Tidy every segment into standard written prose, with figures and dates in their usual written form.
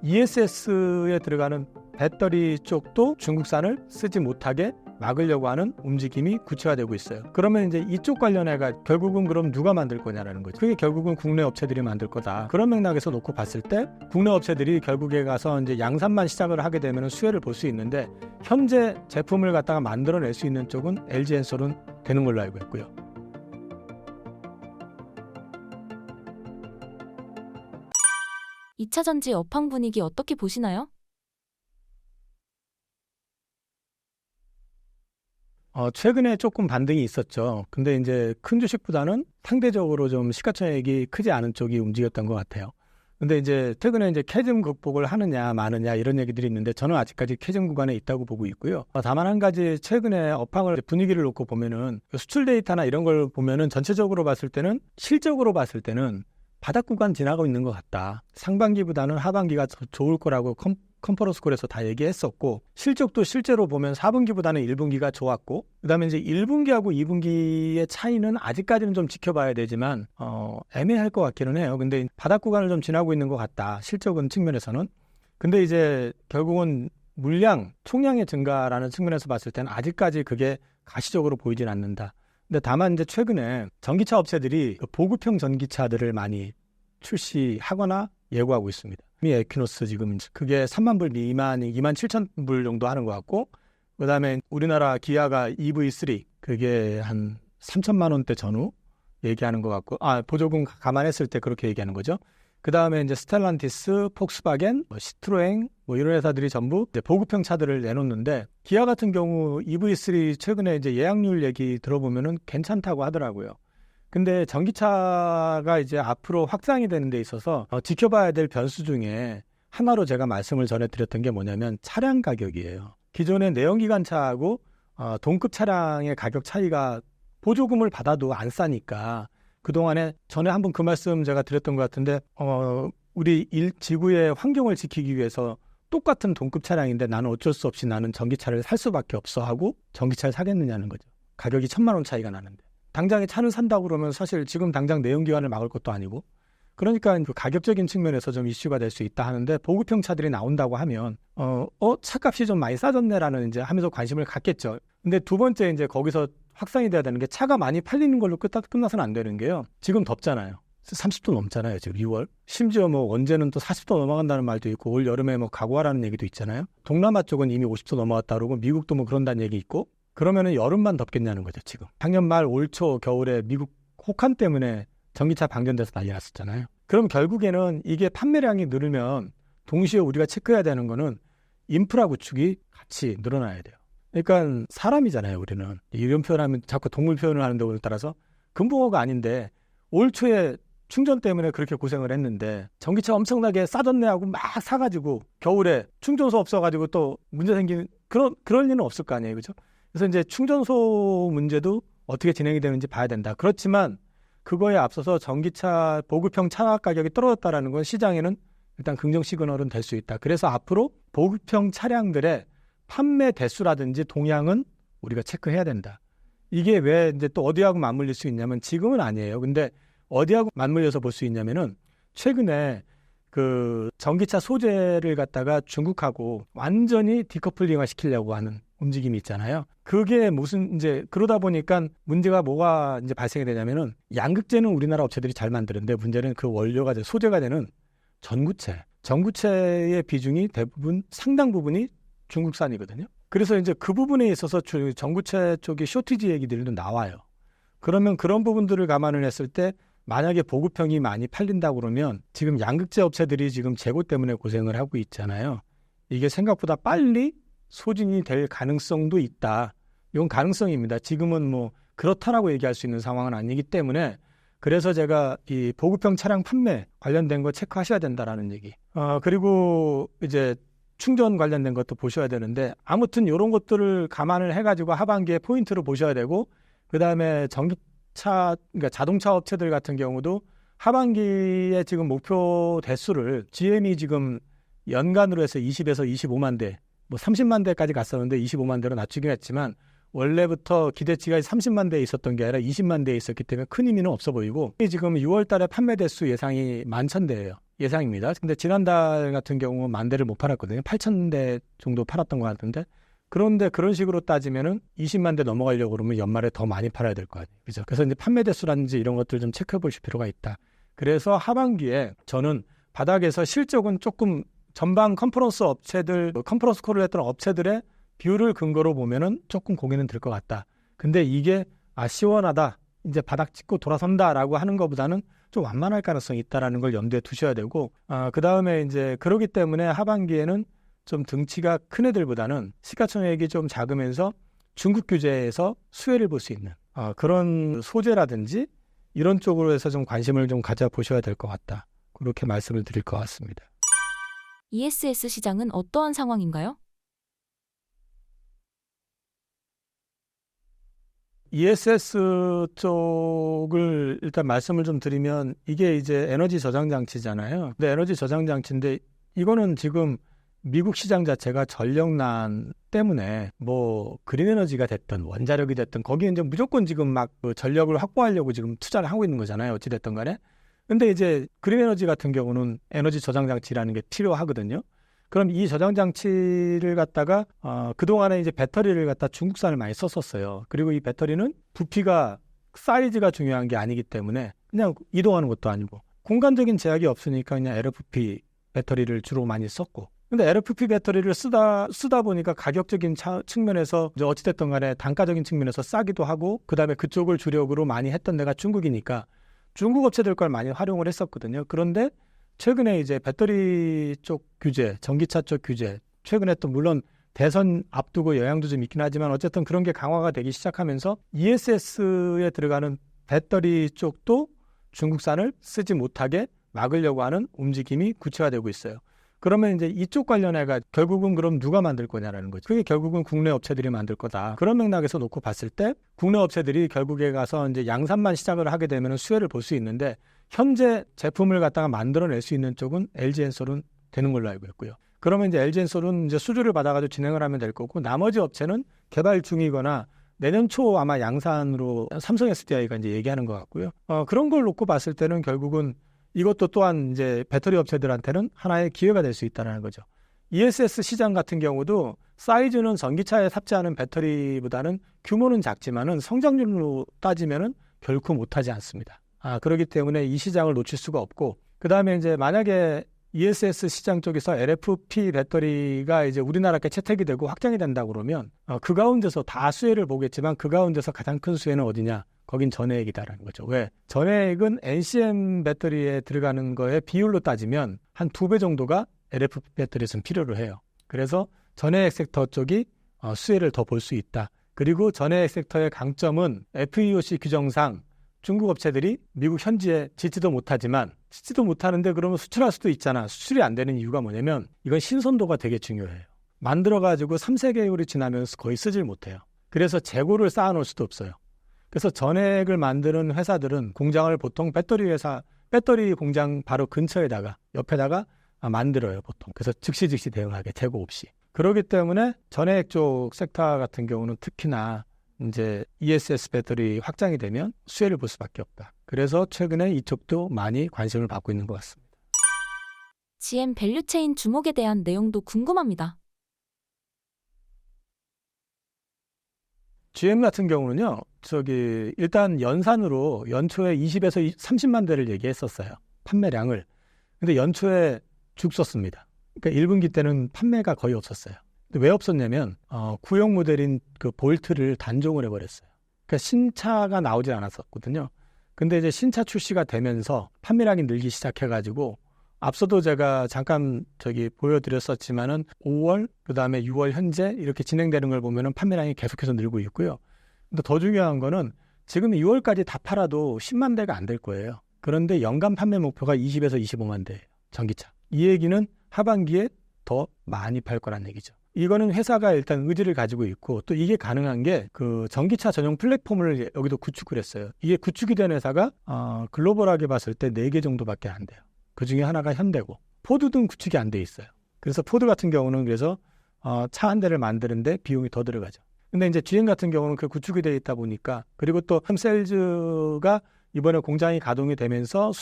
ESS에 들어가는 배터리 쪽도 중국산을 쓰지 못하게 막으려고 하는 움직임이 구체화되고 있어요. 그러면 이제 이쪽 관련해가 결국은 그럼 누가 만들 거냐라는 거죠. 그게 결국은 국내 업체들이 만들 거다. 그런 맥락에서 놓고 봤을 때 국내 업체들이 결국에 가서 이제 양산만 시작을 하게 되면 수혜를 볼 수 있는데 현재 제품을 갖다가 만들어낼 수 있는 쪽은 LG엔솔은 되는 걸로 알고 있고요. (2차) 전지 업황 분위기 어떻게 보시나요? 최근에 조금 반등이 있었죠. 근데 이제 큰 주식보다는 상대적으로 좀 시가총액이 크지 않은 쪽이 움직였던 것 같아요. 근데 이제 최근에 이제 캐즘 극복을 하느냐 마느냐 이런 얘기들이 있는데 저는 아직까지 캐즘 구간에 있다고 보고 있고요. 다만 한 가지 최근에 업황을 분위기를 놓고 보면은 수출 데이터나 이런 걸 보면은 전체적으로 봤을 때는 실적으로 봤을 때는 바닥 구간 지나고 있는 것 같다. 상반기보다는 하반기가 더 좋을 거라고 컨퍼런스 콜에서 다 얘기했었고 실적도 실제로 보면 4분기보다는 1분기가 좋았고 그다음에 이제 1분기하고 2분기의 차이는 아직까지는 좀 지켜봐야 되지만 애매할 것 같기는 해요. 근데 바닥 구간을 좀 지나고 있는 것 같다. 실적은 측면에서는. 근데 이제 결국은 물량, 총량의 증가라는 측면에서 봤을 때는 아직까지 그게 가시적으로 보이진 않는다. 근데 다만 이제 최근에 전기차 업체들이 보급형 전기차들을 많이 출시하거나 예고하고 있습니다. 이 에퀴노스 지금 그게 3만 불 미만 2만 7천 불 정도 하는 것 같고 그다음에 우리나라 기아가 EV3 그게 한 3천만 원대 전후 얘기하는 것 같고 보조금 감안했을 때 그렇게 얘기하는 거죠. 그다음에 이제 스텔란티스, 폭스바겐, 시트로엥 이런 회사들이 전부 이제 보급형 차들을 내놓는데 기아 같은 경우 EV3 최근에 이제 예약률 얘기 들어보면은 괜찮다고 하더라고요. 근데 전기차가 이제 앞으로 확장이 되는 데 있어서 지켜봐야 될 변수 중에 하나로 제가 말씀을 전해드렸던 게 뭐냐면 차량 가격이에요. 기존의 내연기관차하고 동급 차량의 가격 차이가 보조금을 받아도 안 싸니까 그동안에 전에 한번 그 말씀 제가 드렸던 것 같은데 우리 지구의 환경을 지키기 위해서 똑같은 동급 차량인데 나는 어쩔 수 없이 나는 전기차를 살 수밖에 없어 하고 전기차를 사겠느냐는 거죠. 가격이 1,000만 원 차이가 나는데. 당장에 차를 산다고 그러면 사실 지금 당장 내연기관을 막을 것도 아니고 그러니까 그 가격적인 측면에서 좀 이슈가 될 수 있다 하는데 보급형 차들이 나온다고 하면 차값이 좀 많이 싸졌네라는 이제 하면서 관심을 갖겠죠. 근데 두 번째 이제 거기서 확산이 돼야 되는 게 차가 많이 팔리는 걸로 끝나서는 안 되는 게요. 지금 덥잖아요. 30도 넘잖아요. 지금 6월. 심지어 뭐 언제는 또 40도 넘어간다는 말도 있고 올 여름에 뭐 각오하라는 얘기도 있잖아요. 동남아 쪽은 이미 50도 넘어갔다 그러고 미국도 뭐 그런다는 얘기 있고 그러면은 여름만 덥겠냐는 거죠, 지금. 작년 말 올 초 겨울에 미국 혹한 때문에 전기차 방전돼서 난리 났었잖아요. 그럼 결국에는 이게 판매량이 늘으면 동시에 우리가 체크해야 되는 거는 인프라 구축이 같이 늘어나야 돼요. 그러니까 사람이잖아요, 우리는. 이런 표현하면 자꾸 동물 표현을 하는데 오늘 따라서 금붕어가 아닌데 올 초에 충전 때문에 그렇게 고생을 했는데 전기차 엄청나게 싸졌네 하고 막 사가지고 겨울에 충전소 없어가지고 또 문제 생기는 그럴 리는 없을 거 아니에요, 그죠? 그래서 이제 충전소 문제도 어떻게 진행이 되는지 봐야 된다. 그렇지만 그거에 앞서서 전기차 보급형 차 가격이 떨어졌다라는 건 시장에는 일단 긍정 시그널은 될 수 있다. 그래서 앞으로 보급형 차량들의 판매 대수라든지 동향은 우리가 체크해야 된다. 이게 왜 이제 또 어디하고 맞물릴 수 있냐면 지금은 아니에요. 근데 어디하고 맞물려서 볼 수 있냐면은 최근에 그 전기차 소재를 갖다가 중국하고 완전히 디커플링화 시키려고 하는 움직임이 있잖아요. 그게 무슨 이제 그러다 보니까 문제가 뭐가 이제 발생이 되냐면은 양극재는 우리나라 업체들이 잘 만드는데 문제는 그 원료가 소재가 되는 전구체의 비중이 대부분 상당 부분이 중국산이거든요. 그래서 이제 그 부분에 있어서 전구체 쪽에 쇼티지 얘기들도 나와요. 그러면 그런 부분들을 감안을 했을 때 만약에 보급형이 많이 팔린다고 그러면 지금 양극재 업체들이 지금 재고 때문에 고생을 하고 있잖아요. 이게 생각보다 빨리 소진이 될 가능성도 있다. 이건 가능성입니다. 지금은 뭐 그렇다라고 얘기할 수 있는 상황은 아니기 때문에 그래서 제가 이 보급형 차량 판매 관련된 거 체크하셔야 된다라는 얘기. 그리고 이제 충전 관련된 것도 보셔야 되는데 아무튼 이런 것들을 감안을 해가지고 하반기에 포인트를 보셔야 되고 그다음에 그러니까 자동차 업체들 같은 경우도 하반기에 지금 목표 대수를 GM이 지금 연간으로 해서 20에서 25만 대, 뭐 30만 대까지 갔었는데 25만 대로 낮추긴 했지만 원래부터 기대치가 30만 대에 있었던 게 아니라 20만 대에 있었기 때문에 큰 의미는 없어 보이고 지금 6월 달에 판매 대수 예상이 11,000대예요. 예상입니다. 근데 지난달 같은 경우 10,000대를 못 팔았거든요. 8,000대 정도 팔았던 것 같은데, 그런데 그런 식으로 따지면은 20만 대 넘어가려고 그러면 연말에 더 많이 팔아야 될 거 아니에요. 그죠? 그래서 이제 판매 대수라든지 이런 것들 좀 체크해 보실 필요가 있다. 그래서 하반기에 저는 바닥에서 실적은 조금 전방 컨퍼런스 업체들, 컨퍼런스 콜을 했던 업체들의 비율을 근거로 보면은 조금 고개는 들 것 같다. 근데 이게 시원하다, 이제 바닥 찍고 돌아선다라고 하는 것보다는 좀 완만할 가능성이 있다라는 걸 염두에 두셔야 되고, 그 다음에 이제 그러기 때문에 하반기에는 좀 등치가 큰 애들보다는 시가총액이 좀 작으면서 중국 규제에서 수혜를 볼 수 있는 그런 소재라든지 이런 쪽으로 해서 좀 관심을 좀 가져보셔야 될 것 같다. 그렇게 말씀을 드릴 것 같습니다. ESS 시장은 어떠한 상황인가요? ESS 쪽을 일단 말씀을 좀 드리면, 이게 이제 에너지 저장 장치잖아요. 근데 에너지 저장 장치인데 이거는 지금 미국 시장 자체가 전력난 때문에 뭐 그린 에너지가 됐든 원자력이 됐든 거기에 이제 무조건 지금 막 그 전력을 확보하려고 지금 투자를 하고 있는 거잖아요. 어찌 됐든 간에. 근데 이제 그린 에너지 같은 경우는 에너지 저장 장치라는 게 필요하거든요. 그럼 이 저장 장치를 갖다가 그동안에 이제 배터리를 갖다 중국산을 많이 썼었어요. 그리고 이 배터리는 부피가, 사이즈가 중요한 게 아니기 때문에 그냥 이동하는 것도 아니고 공간적인 제약이 없으니까 그냥 LFP 배터리를 주로 많이 썼고, 근데 LFP 배터리를 쓰다 보니까 가격적인 측면에서 이제 어찌됐든 간에 단가적인 측면에서 싸기도 하고, 그 다음에 그쪽을 주력으로 많이 했던 데가 중국이니까 중국 업체들 걸 많이 활용을 했었거든요. 그런데 최근에 이제 배터리 쪽 규제, 전기차 쪽 규제, 최근에 또 물론 대선 앞두고 영향도 좀 있긴 하지만 어쨌든 그런 게 강화가 되기 시작하면서 ESS에 들어가는 배터리 쪽도 중국산을 쓰지 못하게 막으려고 하는 움직임이 구체화되고 있어요. 그러면 이제 이쪽 관련해가 결국은 그럼 누가 만들 거냐라는 거죠. 그게 결국은 국내 업체들이 만들 거다. 그런 맥락에서 놓고 봤을 때 국내 업체들이 결국에 가서 이제 양산만 시작을 하게 되면 수혜를 볼 수 있는데, 현재 제품을 갖다가 만들어낼 수 있는 쪽은 LG엔솔은 되는 걸로 알고 있고요. 그러면 이제 LG엔솔은 이제 수주를 받아가지고 진행을 하면 될 거고, 나머지 업체는 개발 중이거나 내년 초 아마 양산으로 삼성 SDI가 이제 얘기하는 것 같고요. 그런 걸 놓고 봤을 때는 결국은 이것도 또한 이제 배터리 업체들한테는 하나의 기회가 될 수 있다는 거죠. ESS 시장 같은 경우도 사이즈는 전기차에 탑재하는 배터리보다는 규모는 작지만은 성장률로 따지면은 결코 못하지 않습니다. 그렇기 때문에 이 시장을 놓칠 수가 없고, 그 다음에 이제 만약에 ESS 시장 쪽에서 LFP 배터리가 이제 우리나라께 채택이 되고 확장이 된다 그러면 그 가운데서 다 수혜를 보겠지만, 그 가운데서 가장 큰 수혜는 어디냐? 거긴 전해액이다라는 거죠. 왜? 전해액은 NCM 배터리에 들어가는 거에 비율로 따지면 한 2배 정도가 LFP 배터리에서는 필요로 해요. 그래서 전해액 섹터 쪽이 수혜를 더 볼 수 있다. 그리고 전해액 섹터의 강점은 FEOC 규정상 중국 업체들이 미국 현지에 짓지도 못하는데 그러면 수출할 수도 있잖아. 수출이 안 되는 이유가 뭐냐면 이건 신선도가 되게 중요해요. 만들어가지고 3-4개월이 지나면서 거의 쓰질 못해요. 그래서 재고를 쌓아놓을 수도 없어요. 그래서 전액을 만드는 회사들은 공장을 보통 배터리 공장 바로 근처에다가, 옆에다가 만들어요, 보통. 그래서 즉시 대응하게, 재고 없이. 그렇기 때문에 전액 쪽 섹터 같은 경우는 특히나 이제 ESS 배터리 확장이 되면 수혜를 볼 수밖에 없다. 그래서 최근에 이쪽도 많이 관심을 받고 있는 것 같습니다. GM 밸류체인 주목에 대한 내용도 궁금합니다. GM 같은 경우는요, 일단 연산으로 연초에 20에서 30만 대를 얘기했었어요. 판매량을. 근데 연초에 죽었습니다. 그러니까 1분기 때는 판매가 거의 없었어요. 근데 왜 없었냐면, 구형 모델인 그 볼트를 단종을 해버렸어요. 그러니까 신차가 나오질 않았었거든요. 근데 이제 신차 출시가 되면서 판매량이 늘기 시작해가지고, 앞서도 제가 잠깐 보여드렸었지만은 5월, 그 다음에 6월 현재 이렇게 진행되는 걸 보면은 판매량이 계속해서 늘고 있고요. 근데 더 중요한 거는 지금 6월까지 다 팔아도 10만 대가 안 될 거예요. 그런데 연간 판매 목표가 20에서 25만 대예요. 전기차. 이 얘기는 하반기에 더 많이 팔 거란 얘기죠. 이거는 회사가 일단 의지를 가지고 있고, 또 이게 가능한 게 그 전기차 전용 플랫폼을 여기도 구축을 했어요. 이게 구축이 된 회사가 글로벌하게 봤을 때 4개 정도밖에 안 돼요. 그 중에 하나가 현대고, 포드는 구축이 안 돼 있어요. 그래서 포드 같은 경우는 그래서 차 한 대를 만드는데 비용이 더 들어가죠. 근데 이제 GM 같은 경우는 그 구축이 돼 있다 보니까, 그리고 또 셀즈가 이번에 공장이 가동이 되면서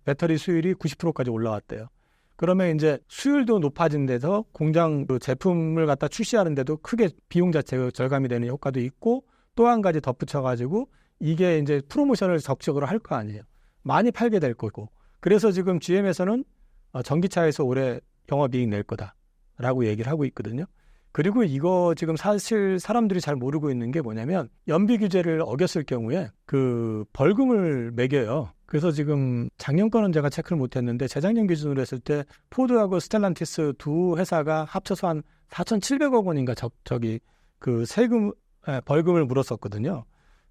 배터리 수율이 90%까지 올라왔대요. 그러면 이제 수율도 높아진 데서 공장 그 제품을 갖다 출시하는데도 크게 비용 자체가 절감이 되는 효과도 있고, 또 한 가지 덧붙여가지고 이게 이제 프로모션을 적극적으로 할 거 아니에요. 많이 팔게 될 거고. 그래서 지금 GM에서는 전기차에서 올해 영업이익 낼 거다라고 얘기를 하고 있거든요. 그리고 이거 지금 사실 사람들이 잘 모르고 있는 게 뭐냐면, 연비 규제를 어겼을 경우에 그 벌금을 매겨요. 그래서 지금 작년 거는 제가 체크를 못했는데 재작년 기준으로 했을 때 포드하고 스텔란티스 두 회사가 합쳐서 한 4,700억 원인가 그 벌금을 물었었거든요.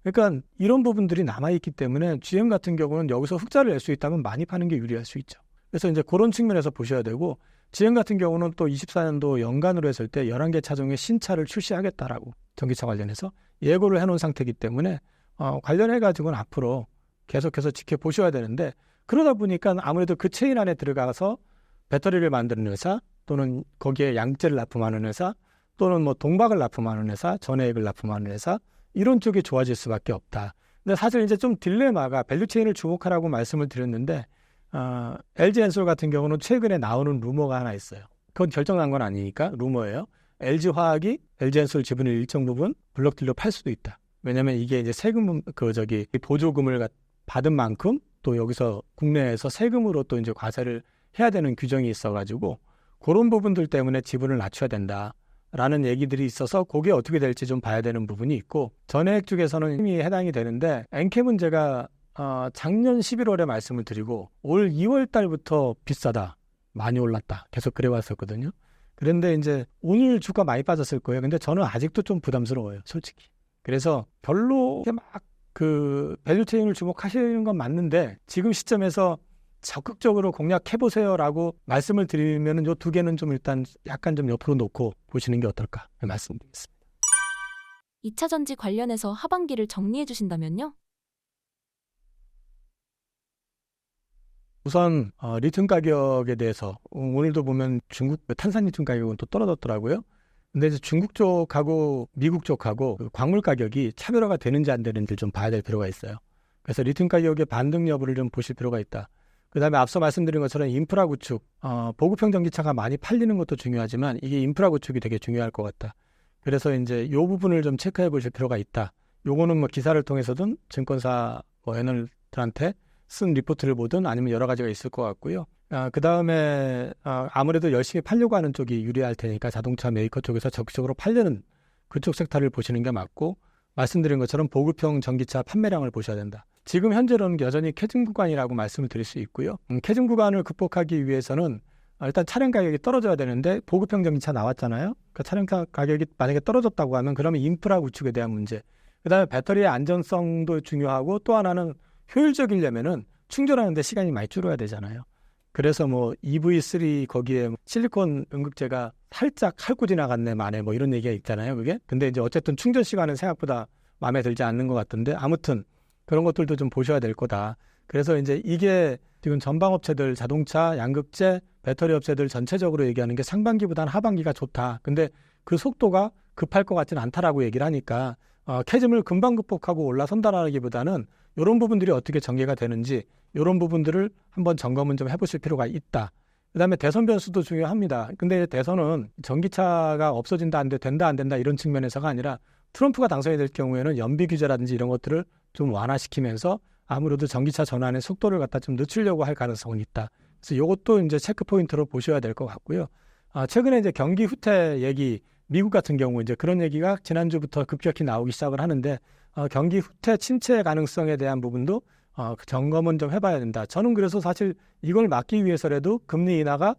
그러니까 이런 부분들이 남아있기 때문에 GM 같은 경우는 여기서 흑자를 낼 수 있다면 많이 파는 게 유리할 수 있죠. 그래서 이제 그런 측면에서 보셔야 되고, GM 같은 경우는 또 24년도 연간으로 했을 때 11개 차종의 신차를 출시하겠다라고 전기차 관련해서 예고를 해놓은 상태이기 때문에 관련해가지고는 앞으로 계속해서 지켜보셔야 되는데, 그러다 보니까 아무래도 그 체인 안에 들어가서 배터리를 만드는 회사, 또는 거기에 양재를 납품하는 회사, 또는 뭐 동박을 납품하는 회사, 전해액을 납품하는 회사, 이런 쪽이 좋아질 수밖에 없다. 근데 사실 이제 좀 딜레마가, 밸류체인을 주목하라고 말씀을 드렸는데, LG엔솔 같은 경우는 최근에 나오는 루머가 하나 있어요. 그건 결정난 건 아니니까 루머예요. LG화학이 LG엔솔 지분을 일정 부분 블록딜로 팔 수도 있다. 왜냐하면 이게 이제 세금 보조금을 받은 만큼 또 여기서 국내에서 세금으로 또 이제 과세를 해야 되는 규정이 있어가지고 그런 부분들 때문에 지분을 낮춰야 된다라는 얘기들이 있어서 그게 어떻게 될지 좀 봐야 되는 부분이 있고, 전해액 쪽에서는 이미 해당이 되는데, 엔캠은 제가 작년 11월에 말씀을 드리고 올 2월 달부터 비싸다, 많이 올랐다 계속 그래 왔었거든요. 그런데 이제 오늘 주가 많이 빠졌을 거예요. 근데 저는 아직도 좀 부담스러워요, 솔직히. 그래서 별로 막 그 밸류체인을 주목하시는 건 맞는데, 지금 시점에서 적극적으로 공략해보세요라고 말씀을 드리면 요 두 개는 좀 일단 약간 좀 옆으로 놓고 보시는 게 어떨까 말씀드리겠습니다. 2차 전지 관련해서 하반기를 정리해 주신다면요? 우선 리튬 가격에 대해서 오늘도 보면 중국 탄산 리튬 가격은 또 떨어졌더라고요. 근데 이제 중국 쪽하고 미국 쪽하고 그 광물 가격이 차별화가 되는지 안 되는지 좀 봐야 될 필요가 있어요. 그래서 리튬 가격의 반등 여부를 좀 보실 필요가 있다. 그다음에 앞서 말씀드린 것처럼 인프라 구축, 보급형 전기차가 많이 팔리는 것도 중요하지만 이게 인프라 구축이 되게 중요할 것 같다. 그래서 이제 이 부분을 좀 체크해 보실 필요가 있다. 요거는 뭐 기사를 통해서든 증권사 애널들한테 쓴 리포트를 보든 아니면 여러 가지가 있을 것 같고요. 그 다음에 아무래도 열심히 팔려고 하는 쪽이 유리할 테니까 자동차 메이커 쪽에서 적극적으로 팔려는 그쪽 섹터를 보시는 게 맞고, 말씀드린 것처럼 보급형 전기차 판매량을 보셔야 된다. 지금 현재로는 여전히 캐즘 구간이라고 말씀을 드릴 수 있고요. 캐즘 구간을 극복하기 위해서는 일단 차량 가격이 떨어져야 되는데, 보급형 전기차 나왔잖아요. 그러니까 차량 가격이 만약에 떨어졌다고 하면 그러면 인프라 구축에 대한 문제, 그 다음에 배터리의 안전성도 중요하고, 또 하나는 효율적이려면은 충전하는데 시간이 많이 줄어야 되잖아요. 그래서 뭐 EV3 거기에 실리콘 응급제가 살짝 핥고 지나갔네 만에 뭐 이런 얘기가 있잖아요, 그게. 근데 이제 어쨌든 충전 시간은 생각보다 마음에 들지 않는 것 같은데, 아무튼 그런 것들도 좀 보셔야 될 거다. 그래서 이제 이게 지금 전방업체들, 자동차, 양극재, 배터리 업체들 전체적으로 얘기하는 게 상반기보다는 하반기가 좋다. 근데 그 속도가 급할 것 같지는 않다라고 얘기를 하니까 캐즘을 금방 극복하고 올라선다라기보다는 이런 부분들이 어떻게 전개가 되는지 이런 부분들을 한번 점검은 좀 해보실 필요가 있다. 그다음에 대선 변수도 중요합니다. 근데 대선은 전기차가 없어진다, 된다 안 된다 이런 측면에서가 아니라, 트럼프가 당선이 될 경우에는 연비 규제라든지 이런 것들을 좀 완화시키면서 아무래도 전기차 전환의 속도를 갖다 좀 늦추려고 할 가능성은 있다. 그래서 이것도 이제 체크 포인트로 보셔야 될 것 같고요. 최근에 이제 경기 후퇴 얘기, 미국 같은 경우 이제 그런 얘기가 지난주부터 급격히 나오기 시작을 하는데, 경기 후퇴 침체 가능성에 대한 부분도 점검은 좀 해봐야 된다. 저는 그래서 사실 이걸 막기 위해서라도 금리 인하가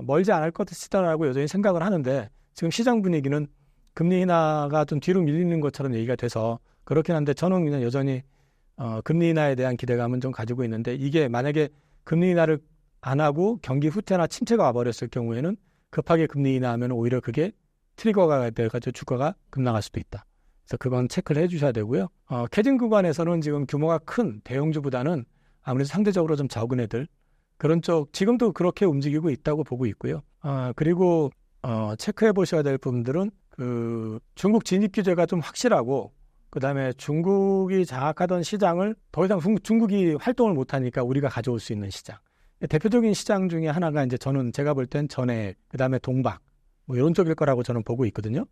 멀지 않을 것이다라고 여전히 생각을 하는데, 지금 시장 분위기는 금리 인하가 좀 뒤로 밀리는 것처럼 얘기가 돼서 그렇긴 한데, 저는 그냥 여전히 금리 인하에 대한 기대감은 좀 가지고 있는데, 이게 만약에 금리 인하를 안 하고 경기 후퇴나 침체가 와버렸을 경우에는 급하게 금리 인하하면 오히려 그게 트리거가 돼가지고 주가가 급락할 수도 있다. 그래서 그건 체크를 해주셔야 되고요. 캐즘 구간에서는 지금 규모가 큰 대형주보다는 아무래도 상대적으로 좀 적은 애들, 그런 쪽 지금도 그렇게 움직이고 있다고 보고 있고요. 그리고 체크해 보셔야 될 부분들은 그 중국 진입 규제가 좀 확실하고, 그다음에 중국이 장악하던 시장을 더 이상 중국이 활동을 못하니까 우리가 가져올 수 있는 시장. 대표적인 시장 중에 하나가 이제 제가 볼 땐 전해, 그다음에 동박, 뭐 이런 쪽일 거라고 저는 보고 있거든요.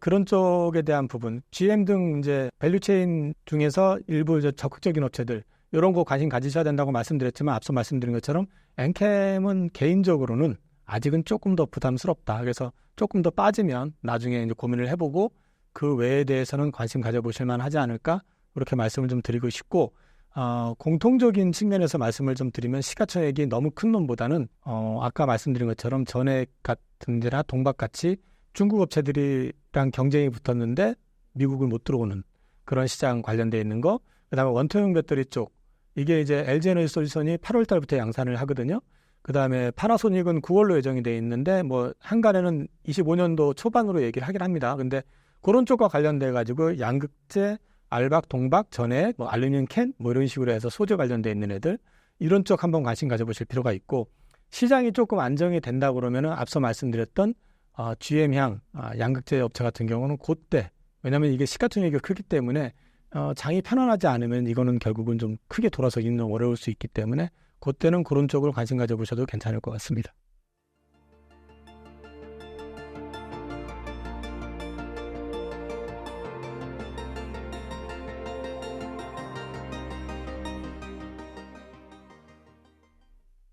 그런 쪽에 대한 부분, GM 등 이제 밸류체인 중에서 일부 이제 적극적인 업체들 이런 거 관심 가지셔야 된다고 말씀드렸지만 앞서 말씀드린 것처럼 엔캠은 개인적으로는 아직은 조금 더 부담스럽다. 그래서 조금 더 빠지면 나중에 이제 고민을 해보고 그 외에 대해서는 관심 가져보실 만하지 않을까 그렇게 말씀을 좀 드리고 싶고 공통적인 측면에서 말씀을 좀 드리면 시가총액이 너무 큰 놈보다는 아까 말씀드린 것처럼 전액 같은 데나 동박같이 중국 업체들이랑 경쟁이 붙었는데 미국을 못 들어오는 그런 시장 관련되어 있는 거, 그다음에 원통형 배터리 쪽 이게 이제 LG에너지솔루션이 8월 달부터 양산을 하거든요. 그다음에 파나소닉은 9월로 예정이 돼 있는데 뭐 한간에는 25년도 초반으로 얘기를 하긴 합니다. 근데 그런 쪽과 관련돼 가지고 양극재, 알박, 동박, 전해, 뭐 알루미늄 캔 뭐 이런 식으로 해서 소재 관련돼 있는 애들 이런 쪽 한번 관심 가져보실 필요가 있고, 시장이 조금 안정이 된다 그러면은 앞서 말씀드렸던 GM향 양극재 업체 같은 경우는 그때, 왜냐하면 이게 시가총액이 크기 때문에 장이 편안하지 않으면 이거는 결국은 좀 크게 돌아서기는 어려울 수 있기 때문에 그때는 그런 쪽으로 관심 가져보셔도 괜찮을 것 같습니다.